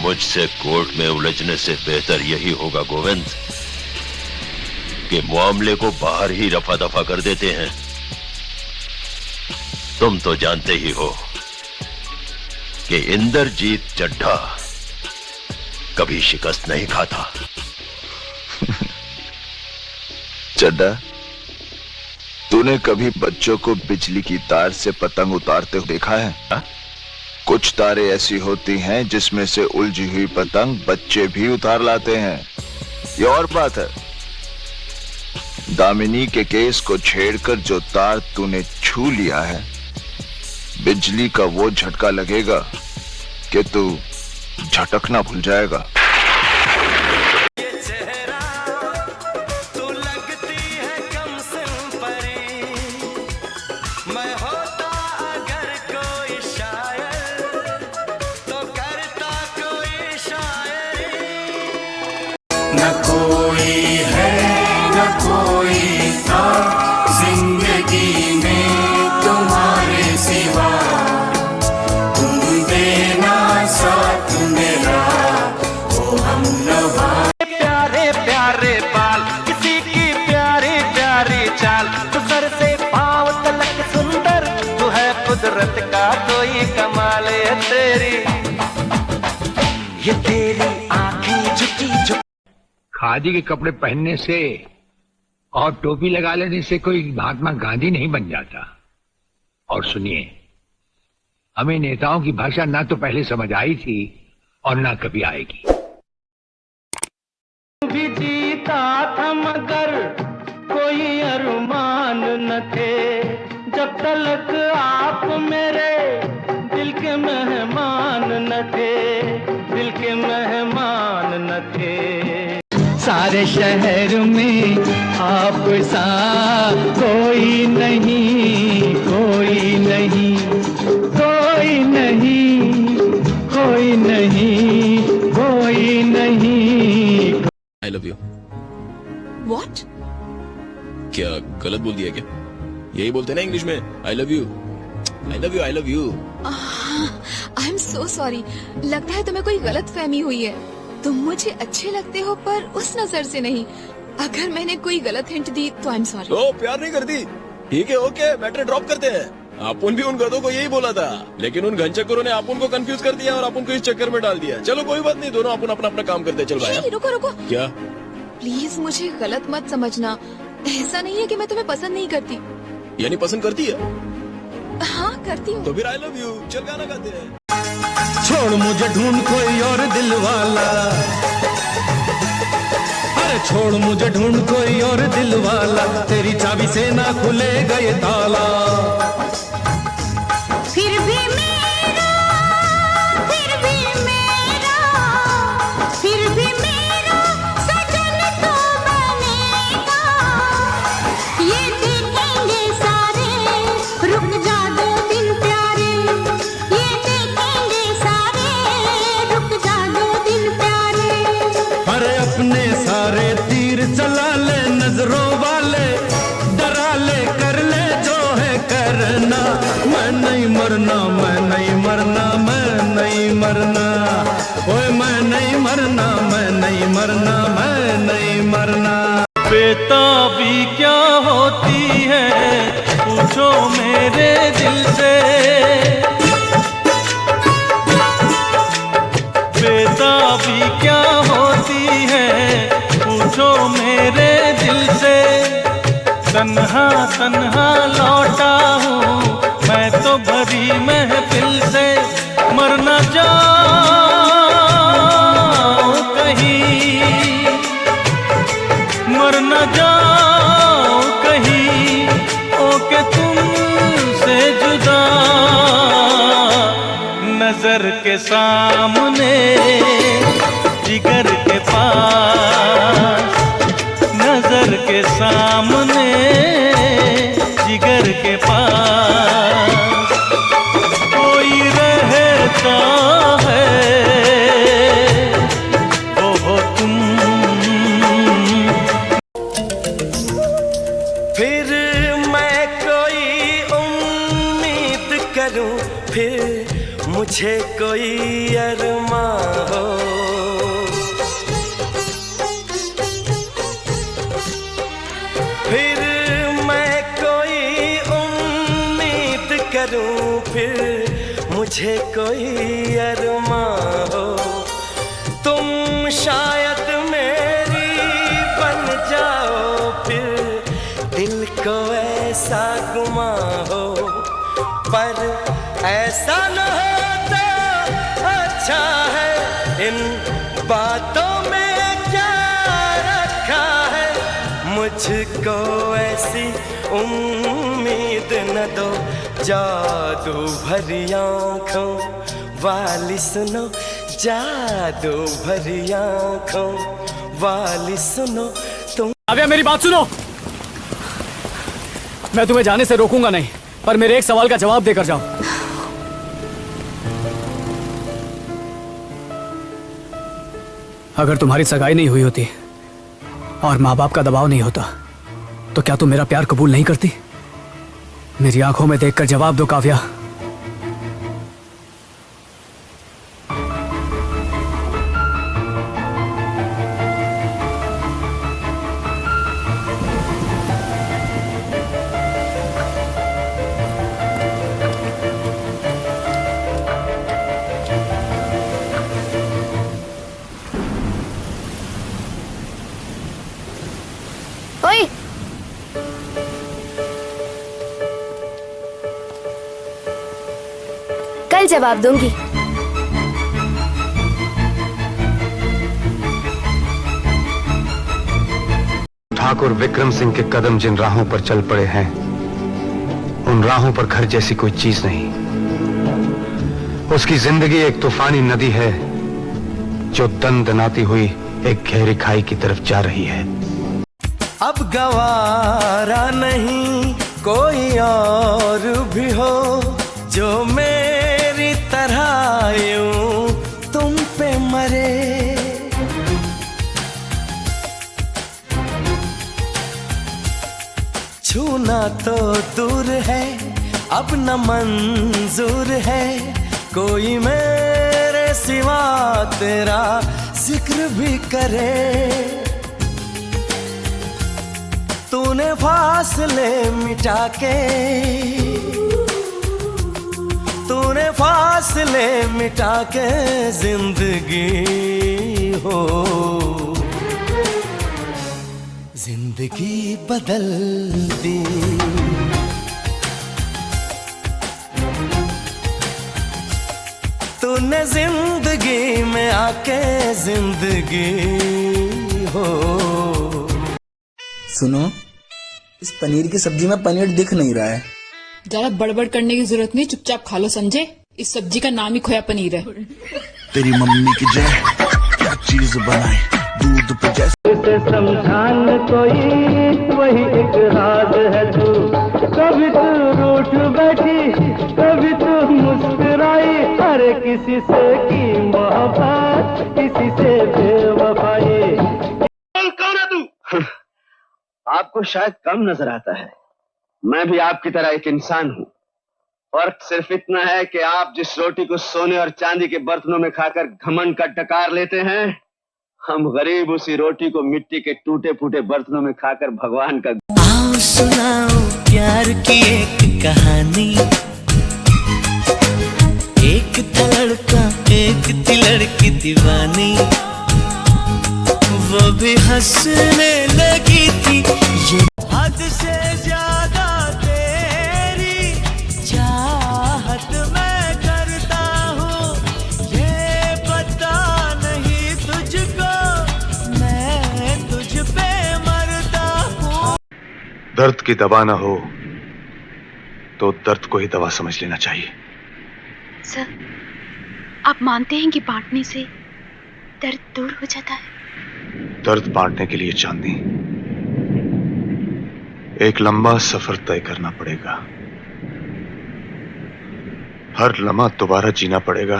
मुझसे कोर्ट में उलझने से बेहतर यही होगा गोविंद कि मामले को बाहर ही रफा दफा कर देते हैं। तुम तो जानते ही हो कि इंद्रजीत चड्ढा कभी शिकस्त नहीं खाता। चड्ढा, तूने कभी बच्चों को बिजली की तार से पतंग उतारते हुए देखा है? हा? कुछ तारें ऐसी होती हैं जिसमें से उलझी हुई पतंग बच्चे भी उतार लाते हैं। ये और बात है, दामिनी के केस को छेड़कर जो तार तूने छू लिया है, बिजली का वो झटका लगेगा कि तू झटकना भूल जाएगा। न कोई है न कोई था जिंदगी में तुम्हारे सिवा, तुम देना साथ मेरा ओ हमनवा। प्यारे प्यारे बाल, किसी की प्यारी प्यारी चाल, तो सर से पांव तलक सुंदर, तू है कुदरत का कोई कमाल। ये तेरी आंखें झुकी झुकी। खादी के कपड़े पहनने से और टोपी लगा लेने से कोई महात्मा गांधी नहीं बन जाता। और सुनिए, हमें नेताओं की भाषा ना तो पहले समझ आई थी और ना कभी आएगी। भी जीता था मगर कोई अरमान न थे, जब तक आप मेरे दिल के मेहमान न थे, दिल के मेहमान न थे। सारे शहर में आप सा कोई नहीं, कोई नहीं, कोई नहीं, कोई नहीं, कोई नहीं। I love you. What? क्या गलत बोल दिया क्या? यही बोलते ना इंग्लिश में, I love you, I love you, I love you. I am so sorry, लगता है तुम्हें कोई गलत फहमी हुई है। तुम मुझे अच्छे लगते हो पर उस नजर से नहीं। अगर मैंने कोई गलत हिंट दी तो आई एम सॉरी। ओ, प्यार नहीं करती? ठीक है, ओके, मैटर ड्रॉप करते हैं। अपन भी उन गधों को यही बोला था, लेकिन उन घनचक्करों ने अपन को कंफ्यूज कर दिया और अपन को इस चक्कर में डाल दिया। चलो कोई बात नहीं, दोनों अपन अपना अपना काम करते हैं। चल भाई। रुको रुको। क्या? प्लीज मुझे गलत मत समझना। ऐसा नहीं है कि मैं तुम्हें पसंद नहीं करती। यानी पसंद करती है? हाँ करती हूँ। तो फिर आई लव यू। चल गाना गाते हैं। छोड़ मुझे ढूंढ कोई और दिल वाला, अरे छोड़ मुझे ढूंढ कोई और दिल वाला, तेरी चाबी से ना खुलेगा ये ताला। फिर भी मेरा, फिर भी मेरा, फिर भी मेरा सजन तो बनेगा। ये देखेंगे सारे, रुक जा दो दिन प्यारे। ये देखेंगे सारे, रुक जा दो दिन प्यारे। अरे अपने सारे तीर चला ले नजरों वाले, डरा ले कर ले जो है करना। मैं नहीं मरना, मैं नहीं मरना, मैं नहीं मरना, ओए मैं नहीं मरना, मैं नहीं मरना, मैं नहीं मरना। बेताबी क्या होती है पूछो मेरे दिल से, बेताबी क्या होती है पूछो मेरे दिल से। तन्हा तन्हा लौटा हूँ मैं तो भरी महफिल से, मर न जाऊं कहीं, मर न जाऊं कहीं, ओके तुमसे जुदा। नजर के सामने जिगर के पास, नजर के सामने जिगर के पास कोई रहता है, वो हो तुम। फिर मैं कोई उम्मीद करूं, फिर मुझे कोई अरमान हो। तुझे कोई अरमां हो, तुम शायद मेरी बन जाओ, फिर दिल को ऐसा गुमा हो, पर ऐसा न हो तो अच्छा है। इन बातों में क्या रखा है, मुझको ऐसी उम्मीद न दो। जादू भरी आँखों वाली सुनो, जादू भरी आँखों वाली सुनो तुम। काव्या मेरी बात सुनो, मैं तुम्हें जाने से रोकूंगा नहीं, पर मेरे एक सवाल का जवाब देकर जाओ। अगर तुम्हारी सगाई नहीं हुई होती और माँ बाप का दबाव नहीं होता तो क्या तुम मेरा प्यार कबूल नहीं करती? मेरी आंखों में देखकर जवाब दो काव्या। ओए, कल जवाब दूंगी। ठाकुर विक्रम सिंह के कदम जिन राहों पर चल पड़े हैं, उन राहों पर घर जैसी कोई चीज नहीं। उसकी जिंदगी एक तूफानी नदी है जो दनदनाती हुई एक गहरी खाई की तरफ जा रही है। अब गवारा नहीं कोई और भी हो जो मेरी तरह यूं तुम पे मरे। छूना तो दूर है अब न मंजूर है, कोई मेरे सिवा तेरा जिक्र भी करे। तूने फासले मिटा के, तूने फासले मिटा के जिंदगी हो, जिंदगी बदल दी। तूने जिंदगी में आके जिंदगी हो। सुनो, इस पनीर की सब्जी में पनीर दिख नहीं रहा है। ज्यादा बड़बड़ करने की जरूरत नहीं, चुपचाप खा लो समझे। इस सब्जी का नाम ही खोया पनीर है। तेरी मम्मी की जय, क्या चीज बनाई दूध पे जैसे। समझान कोई वही एक राज है तू, कभी तू रूठ बैठी कभी तू मुस्कुराई। अरे किसी से की मोहब्बत किसी से बेवफाई। कौन है तू? आपको शायद कम नजर आता है, मैं भी आपकी तरह एक इंसान हूँ। फर्क सिर्फ इतना है कि आप जिस रोटी को सोने और चांदी के बर्तनों में खाकर घमंड का डकार लेते हैं, हम गरीब उसी रोटी को मिट्टी के टूटे फूटे बर्तनों में खाकर भगवान का। आओ सुनाओ प्यार की एक कहानी, एक था लड़का एक थी लड़की दीवानी, वो भी हंसने लगी थी। ये हद से ज्यादा तेरी चाहत मैं करता हूँ, ये पता नहीं तुझको मैं तुझ पे मरता हूँ। दर्द की दवा ना हो तो दर्द को ही दवा समझ लेना चाहिए। सर, आप मानते हैं कि बांटने से दर्द दूर हो जाता है? दर्द बांटने के लिए चांदनी, एक लंबा सफर तय करना पड़ेगा। हर लम्हा दोबारा जीना पड़ेगा।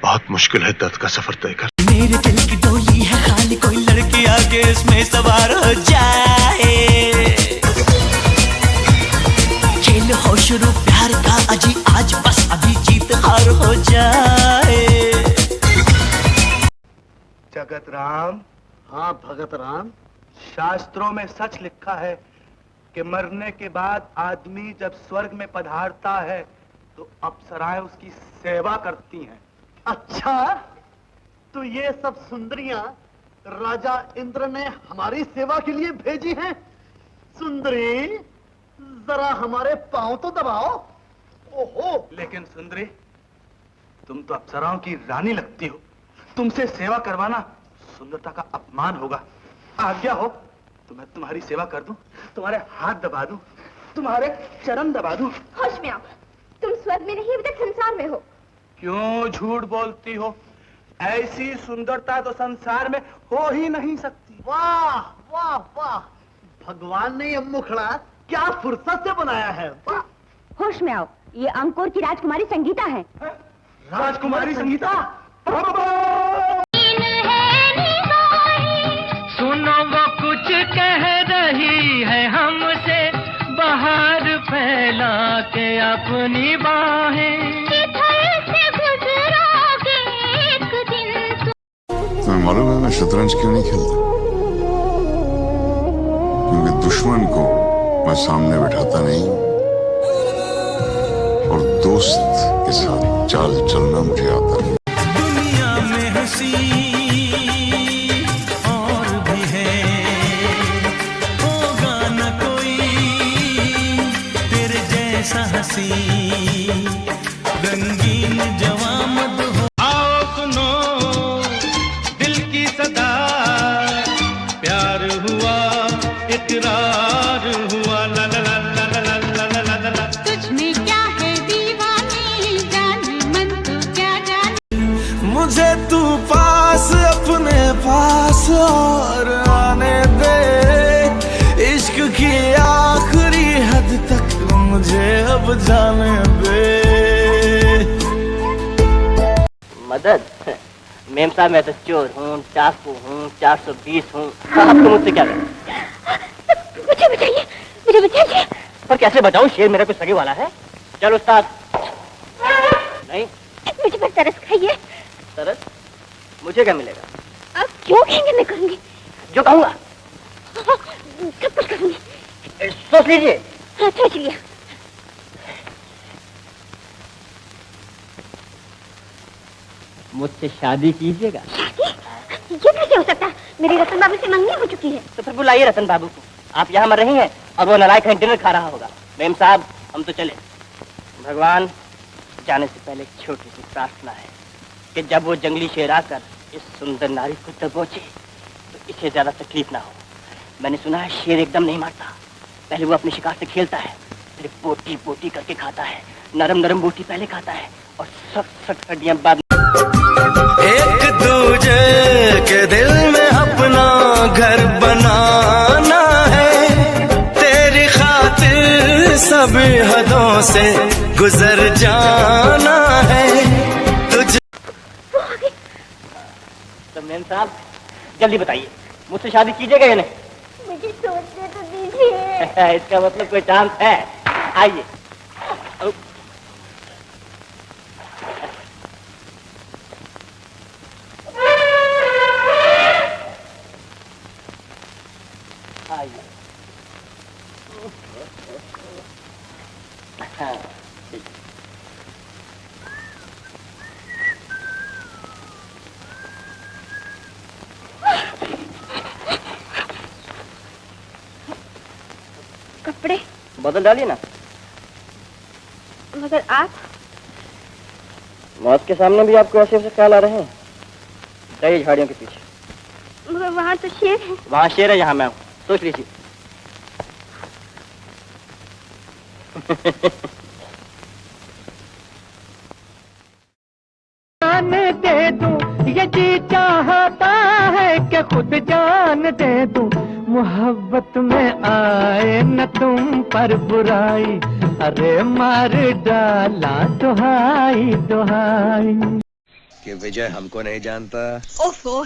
बहुत मुश्किल है दर्द का सफर तय कर। मेरे दिल की डोली है खाली, कोई लड़की आके इसमें सवार हो जाए। खेल हो शुरू प्यार का अजी, आज बस अभी जीत हार हो जाए। जगत राम। हाँ भगत राम, शास्त्रों में सच लिखा है कि मरने के बाद आदमी जब स्वर्ग में पधारता है तो अप्सराएं उसकी सेवा करती हैं। अच्छा, तो ये सब सुंदरियां राजा इंद्र ने हमारी सेवा के लिए भेजी हैं। सुंदरी, जरा हमारे पांव तो दबाओ। ओहो! लेकिन सुंदरी, तुम तो अप्सराओं की रानी लगती हो, तुमसे सेवा करवाना सुंदरता का अपमान होगा। आज्ञा हो तो मैं तुम्हारी सेवा कर दूं, तुम्हारे हाथ दबा दूं, तुम्हारे चरण दबा दूं। होश में आओ, तुम स्वर्ग में नहीं अभी तक संसार में हो। क्यों झूठ बोलती हो? ऐसी सुंदरता तो संसार में हो ही नहीं सकती। वाह वाह वाह, भगवान ने ये मुखड़ा क्या फुर्सत से बनाया है। वाह! होश में आओ, ये अंकुर की राजकुमारी संगीता है। राजकुमारी संगीता? सुनो वो कुछ कह रही है हमसे, बाहर फैला के अपनी बाहें। तुम्हें मालूम है मैं शतरंज क्यों नहीं खेलता? क्योंकि दुश्मन को मैं सामने बिठाता नहीं और दोस्त के साथ चाल चलना मुझे आता है। दुनिया में हंसी और भी है, होगा न कोई तेरे जैसा हंसी, रंगीन जवां मत हो। आओ सुनो दिल की सदा, प्यार हुआ इकरार हुआ, ला ला ला ला ला ला ला ला ला। तुझ में क्या है दीवानी, जाने मन तू क्या जाने। मुझे तू पास अपने पास और आने दे, इश्क की आखिरी हद तक मुझे अब जाने दे। मदद? मेम साहब मैं तो चोर हूँ, चाकू हूँ, 420 हूँ, आपको मुझसे क्या करना? मुझे बचाइए, मुझे बचाइए। पर कैसे बचाऊं? शेर मेरा कुछ सगे वाला है। चलो उस्ताद। नहीं, मुझे पर तरस खाइए। तरस? मुझे क्या मिलेगा? आप क्यों कहेंगे मैं करूंगी? जो कहूँगा सब कुछ करूंगी। सोच लीजिए। हाँ, सोच लिया। मुझसे शादी कीजिएगा? ये कैसे हो सकता है? मेरी रतन बाबू से मंगनी हो चुकी है। तो फिर बुलाइए रतन बाबू को। आप यहाँ मर रही हैं और वो नालायक डिनर खा रहा होगा। मेम साहब हम तो चले। भगवान, जाने से पहले एक छोटी सी प्रार्थना है कि जब वो जंगली शेर आकर इस सुंदर नारी को दबोचे तो इसे ज्यादा तकलीफ ना हो। मैंने सुना है शेर एकदम नहीं मारता, पहले वो अपने शिकार से खेलता है, फिर बोटी बोटी करके खाता है। नरम नरम बोटी पहले खाता है और सख्त सख्त हड्डियां बाद। एक दूजे के दिल में अपना घर बनाना है, तेरी खातिर सभी हदों से गुजर जाना है तुझे। तो मेम साहब जल्दी बताइए, मुझसे शादी कीजिएगा या नहीं? मुझे सोचने तो दीजिए। इसका मतलब कोई चांस है? आइए। आइए। हाँ, ठीक। कपड़े बदल डालिए ना। मगर आप? मौत के सामने भी आपको ऐसे ऐसे ख्याल आ रहे हैं? जाइए झाड़ियों के पीछे। मगर वहाँ तो शेर है। वहाँ शेर है, यहाँ मैं हूँ, सोच लीजिए। जान दे दूं ये जी चाहता है कि खुद जान दे दूं, मोहब्बत में आए न तुम पर बुराई, अरे मार डाला दुहाई दुहाई। कि विजय हमको नहीं जानता। ओफो,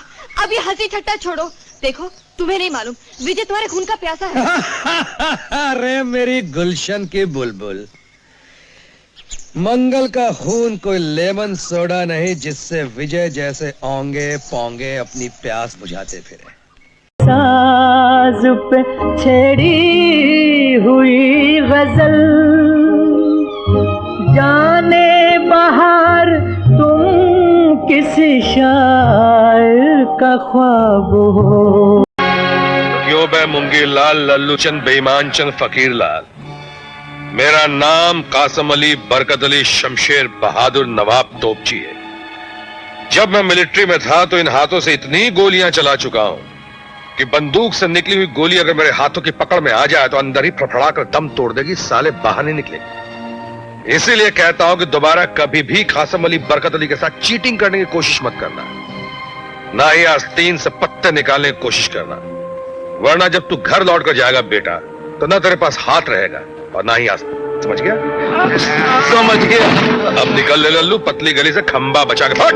अब ये हंसी ठट्टा छोड़ो। देखो तुम्हें नहीं मालूम, विजय तुम्हारे खून का प्यासा है। अरे मेरी गुलशन की बुलबुल, मंगल का खून कोई लेमन सोडा नहीं जिससे विजय जैसे औंगे पोंगे अपनी प्यास बुझाते फिरे। साज पे छेड़ी हुई गजल, जाने बहार तुम किसी शायर का ख्वाब हो। क्यों बे मुंगी लाल लल्लू चंद बेईमान चंद फकीर लाल, मेरा नाम कासम अली बरकत अली शमशेर बहादुर नवाब तोपची है। जब मैं मिलिट्री में था तो इन हाथों से इतनी गोलियां चला चुका हूं कि बंदूक से निकली हुई गोली अगर मेरे हाथों की पकड़ में आ जाए तो अंदर ही फड़फड़ा कर दम तोड़ देगी, साले बाहर नहीं निकलेगी। इसीलिए कहता हूं कि दोबारा कभी भी कासम अली बरकत अली के साथ चीटिंग करने की कोशिश मत करना, ना ही आस्तीन से पत्ते निकालने की कोशिश करना, वरना जब तू घर लौट कर जाएगा बेटा तो ना तेरे पास हाथ रहेगा और ना ही आस्तीन। समझ गया? समझ गया। अब निकल ले लल्लू, पतली गली से खंबा बचा के फट।